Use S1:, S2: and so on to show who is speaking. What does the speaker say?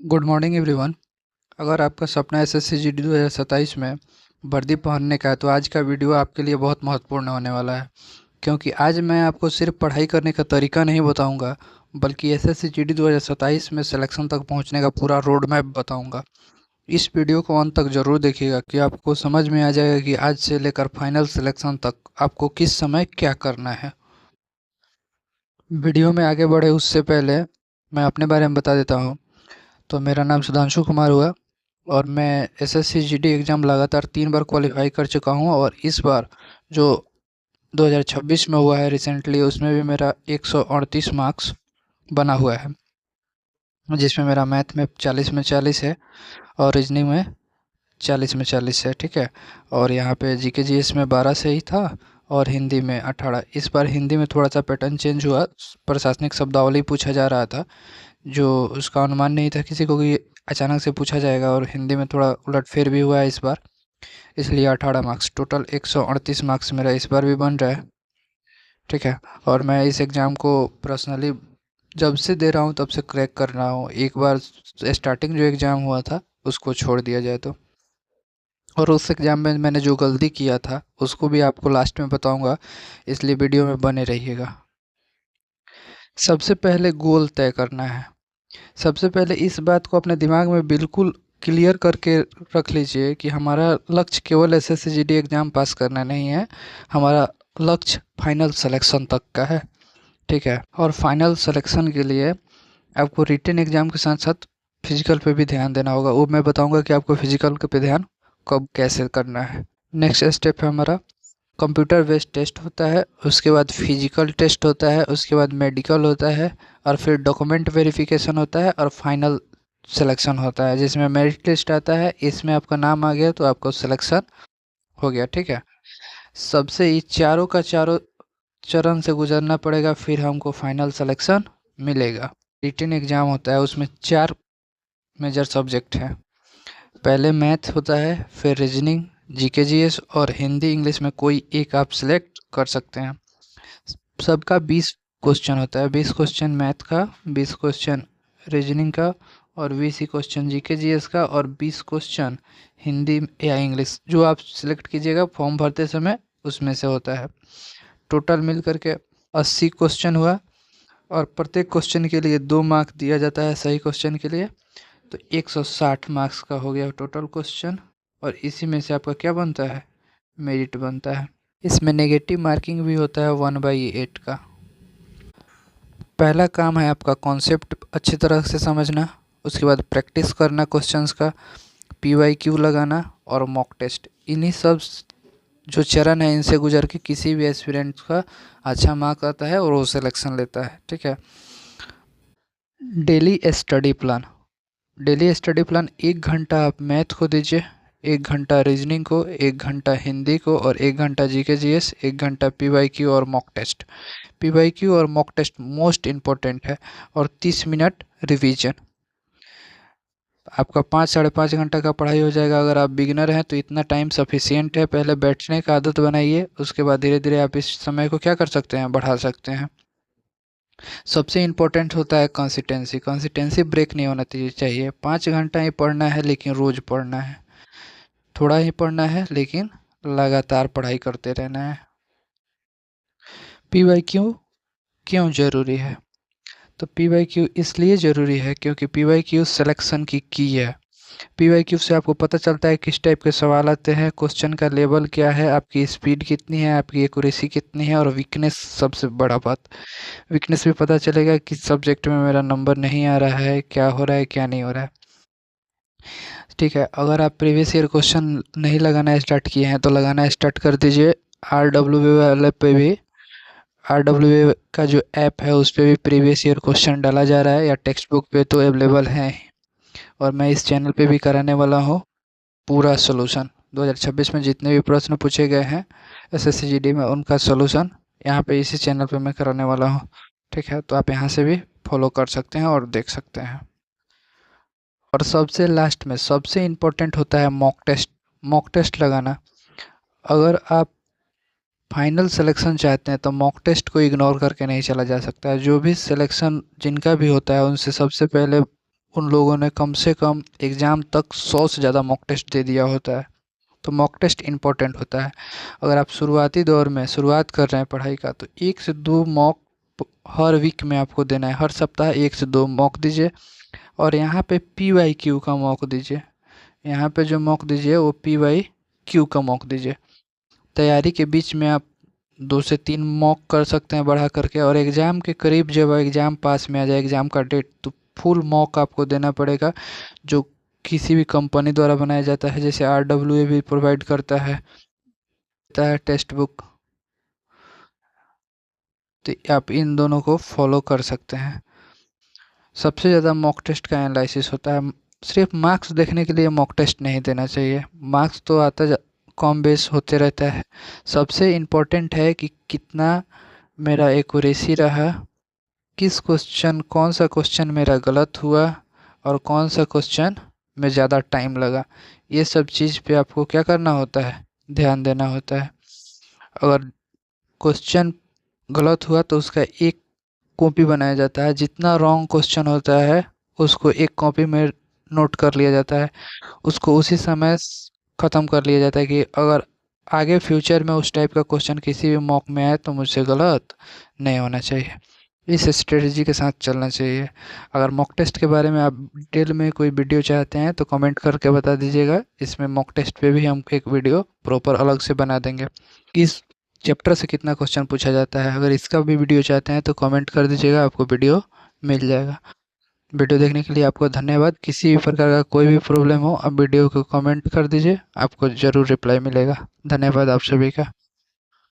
S1: Good morning everyone. अगर आपका सपना एसएससी जीडी 2027 में वर्दी पहनने का है तो आज का वीडियो आपके लिए बहुत महत्वपूर्ण होने वाला है, क्योंकि आज मैं आपको सिर्फ पढ़ाई करने का तरीका नहीं बताऊंगा, बल्कि एसएससी जीडी 2027 में सिलेक्शन तक पहुंचने का पूरा रोड मैप बताऊंगा। इस वीडियो को अंत तक ज़रूर देखिएगा कि आपको समझ में आ जाएगा कि आज से लेकर फाइनल सिलेक्शन तक आपको किस समय क्या करना है। वीडियो में आगे बढ़े उससे पहले मैं अपने बारे में बता देता हूँ। तो मेरा नाम सुधांशु कुमार हुआ और मैं एसएससी जीडी एग्ज़ाम लगातार 3 बार क्वालिफ़ाई कर चुका हूँ, और इस बार जो 2026 में हुआ है रिसेंटली, उसमें भी मेरा 138 मार्क्स बना हुआ है, जिसमें मेरा मैथ में 40 में 40 है और रीजनिंग में 40 में 40 है। ठीक है। और यहाँ पे जीके जीएस में 12 से ही था और हिंदी में 18। इस बार हिंदी में थोड़ा सा पैटर्न चेंज हुआ, प्रशासनिक शब्दावली पूछा जा रहा था, जो उसका अनुमान नहीं था किसी को कि अचानक से पूछा जाएगा, और हिंदी में थोड़ा उलटफेर भी हुआ है इस बार, इसलिए 18 मार्क्स टोटल 138 मार्क्स मेरा इस बार भी बन रहा है। ठीक है। और मैं इस एग्ज़ाम को पर्सनली जब से दे रहा हूँ तब से क्रैक कर रहा हूँ। एक बार स्टार्टिंग जो एग्ज़ाम हुआ था उसको छोड़ दिया जाए तो, और उस एग्ज़ाम में मैंने जो गलती किया था उसको भी आपको लास्ट में बताऊंगा, इसलिए वीडियो में बने रहिएगा। सबसे पहले गोल तय करना है। सबसे पहले इस बात को अपने दिमाग में बिल्कुल क्लियर करके रख लीजिए कि हमारा लक्ष्य केवल एसएससी जीडी एग्ज़ाम पास करना नहीं है, हमारा लक्ष्य फाइनल सिलेक्शन तक का है। ठीक है। और फाइनल सिलेक्शन के लिए आपको रिटन एग्ज़ाम के साथ साथ फिजिकल पे भी ध्यान देना होगा। वो मैं बताऊंगा कि आपको फिजिकल पे ध्यान कब कैसे करना है। नेक्स्ट स्टेप है हमारा कंप्यूटर बेस्ड टेस्ट होता है, उसके बाद फिजिकल टेस्ट होता है, उसके बाद मेडिकल होता है, और फिर डॉक्यूमेंट वेरिफिकेशन होता है, और फाइनल सिलेक्शन होता है जिसमें मेरिट लिस्ट आता है। इसमें आपका नाम आ गया तो आपको सिलेक्शन हो गया। ठीक है। सबसे ये चारों का चारों चरण से गुजरना पड़ेगा, फिर हमको फाइनल सिलेक्शन मिलेगा। रिटन एग्ज़ाम होता है, उसमें 4 मेजर सब्जेक्ट हैं। पहले मैथ होता है, फिर रीजनिंग, जीके जीएस, और हिंदी इंग्लिश में कोई एक आप सिलेक्ट कर सकते हैं। सबका 20 क्वेश्चन होता है, 20 क्वेश्चन मैथ का, 20 क्वेश्चन रीजनिंग का, और 20 ही क्वेश्चन जीके जीएस का, और 20 क्वेश्चन हिंदी या इंग्लिश जो आप सिलेक्ट कीजिएगा फॉर्म भरते समय उसमें से होता है। टोटल मिल करके 80 क्वेश्चन हुआ, और प्रत्येक क्वेश्चन के लिए 2 मार्क दिया जाता है सही क्वेश्चन के लिए, तो 160 मार्क्स का हो गया टोटल क्वेश्चन। और इसी में से आपका क्या बनता है, मेरिट बनता है। इसमें नेगेटिव मार्किंग भी होता है 1/8 का। पहला काम है आपका कॉन्सेप्ट अच्छी तरह से समझना, उसके बाद प्रैक्टिस करना क्वेश्चंस का, पीवाईक्यू लगाना, और मॉक टेस्ट। इन्हीं सब जो चरण है इनसे गुजर के किसी भी एस्पिरेंट का अच्छा मार्क आता है और वो सिलेक्शन लेता है। ठीक है। Daily study plan. Daily study plan 1 घंटा आप मैथ को दीजिए, 1 घंटा रीजनिंग को, 1 घंटा हिंदी को, और 1 घंटा जीके जीएस, 1 घंटा पीवाईक्यू और मॉक टेस्ट। पीवाईक्यू और मॉक टेस्ट मोस्ट इम्पोर्टेंट है, और 30 मिनट रिवीजन। आपका 5 साढ़े 5 घंटा का पढ़ाई हो जाएगा। अगर आप बिगिनर हैं तो इतना टाइम सफिशियंट है। पहले बैठने का आदत बनाइए, उसके बाद धीरे धीरे आप इस समय को क्या कर सकते हैं, बढ़ा सकते हैं। सबसे इम्पोर्टेंट होता है कंसिस्टेंसी। कंसिस्टेंसी ब्रेक नहीं होना चाहिए। 5 घंटा ही पढ़ना है लेकिन रोज़ पढ़ना है, थोड़ा ही पढ़ना है लेकिन लगातार पढ़ाई करते रहना है। पीवाईक्यू क्यों ज़रूरी है? तो पीवाईक्यू इसलिए ज़रूरी है क्योंकि पीवाईक्यू सिलेक्शन की है। पीवाईक्यू से आपको पता चलता है किस टाइप के सवाल आते हैं, क्वेश्चन का लेवल क्या है, आपकी स्पीड कितनी है, आपकी एक्यूरेसी कितनी है, और वीकनेस सबसे बड़ा बात, वीकनेस भी पता चलेगा किस सब्जेक्ट में मेरा नंबर नहीं आ रहा है, क्या हो रहा है क्या नहीं हो रहा है। ठीक है। अगर आप प्रीवियस ईयर क्वेश्चन नहीं लगाना स्टार्ट किए हैं तो लगाना स्टार्ट कर दीजिए। RWA वाले पे भी, RWA का जो ऐप है उस पे भी प्रीवियस ईयर क्वेश्चन डाला जा रहा है, या टेक्स्ट बुक पे तो अवेलेबल है। और मैं इस चैनल पे भी कराने वाला हूँ पूरा सोल्यूशन। 2026 में जितने भी प्रश्न पूछे गए हैं एसएससी जीडी में उनका सोल्यूशन यहाँ पे इसी चैनल पे मैं कराने वाला हूँ। ठीक है। तो आप यहाँ से भी फॉलो कर सकते हैं और देख सकते हैं। और सबसे लास्ट में सबसे इम्पोर्टेंट होता है मॉक टेस्ट। मॉक टेस्ट लगाना। अगर आप फाइनल सिलेक्शन चाहते हैं तो मॉक टेस्ट को इग्नोर करके नहीं चला जा सकता है। जो भी सिलेक्शन जिनका भी होता है उनसे सबसे पहले उन लोगों ने कम से कम एग्ज़ाम तक 100 से ज़्यादा मॉक टेस्ट दे दिया होता है। तो मॉक टेस्ट इम्पोर्टेंट होता है। अगर आप शुरुआती दौर में शुरुआत कर रहे हैं पढ़ाई का, तो 1 से 2 मॉक हर वीक में आपको देना है। हर सप्ताह 1 से 2 मॉक दीजिए और यहाँ पे PYQ का मॉक दीजिए। यहाँ पे जो मॉक दीजिए वो PYQ का मॉक दीजिए। तैयारी के बीच में आप 2 से 3 मॉक कर सकते हैं बढ़ा करके, और एग्ज़ाम के करीब जब एग्ज़ाम पास में आ जाए, एग्ज़ाम का डेट, तो फुल मॉक आपको देना पड़ेगा, जो किसी भी कंपनी द्वारा बनाया जाता है। जैसे RWA भी प्रोवाइड करता है टेक्स्ट बुक। तो आप इन दोनों को फॉलो कर सकते हैं। सबसे ज़्यादा मॉक टेस्ट का एनालिसिस होता है। सिर्फ मार्क्स देखने के लिए मॉक टेस्ट नहीं देना चाहिए। मार्क्स तो कम बेस होते रहता है। सबसे इम्पोर्टेंट है कि कितना मेरा एक्यूरेसी रहा, किस क्वेश्चन, कौन सा क्वेश्चन मेरा गलत हुआ और कौन सा क्वेश्चन में ज़्यादा टाइम लगा। ये सब चीज़ पे आपको क्या करना होता है, ध्यान देना होता है। अगर क्वेश्चन गलत हुआ तो उसका एक कॉपी बनाया जाता है। जितना रॉन्ग क्वेश्चन होता है उसको एक कॉपी में नोट कर लिया जाता है। उसको उसी समय ख़त्म कर लिया जाता है कि अगर आगे फ्यूचर में उस टाइप का क्वेश्चन किसी भी मॉक में आए तो मुझसे गलत नहीं होना चाहिए। इस स्ट्रेटजी के साथ चलना चाहिए। अगर मॉक टेस्ट के बारे में आप डिटेल में कोई वीडियो चाहते हैं तो कमेंट करके बता दीजिएगा। इसमें मॉक टेस्ट पे भी हम एक वीडियो प्रॉपर अलग से बना देंगे। इस चैप्टर से कितना क्वेश्चन पूछा जाता है, अगर इसका भी वीडियो चाहते हैं तो कमेंट कर दीजिएगा, आपको वीडियो मिल जाएगा। वीडियो देखने के लिए आपको धन्यवाद। किसी भी प्रकार का कोई भी प्रॉब्लम हो आप वीडियो को कमेंट कर दीजिए, आपको ज़रूर रिप्लाई मिलेगा। धन्यवाद आप सभी का।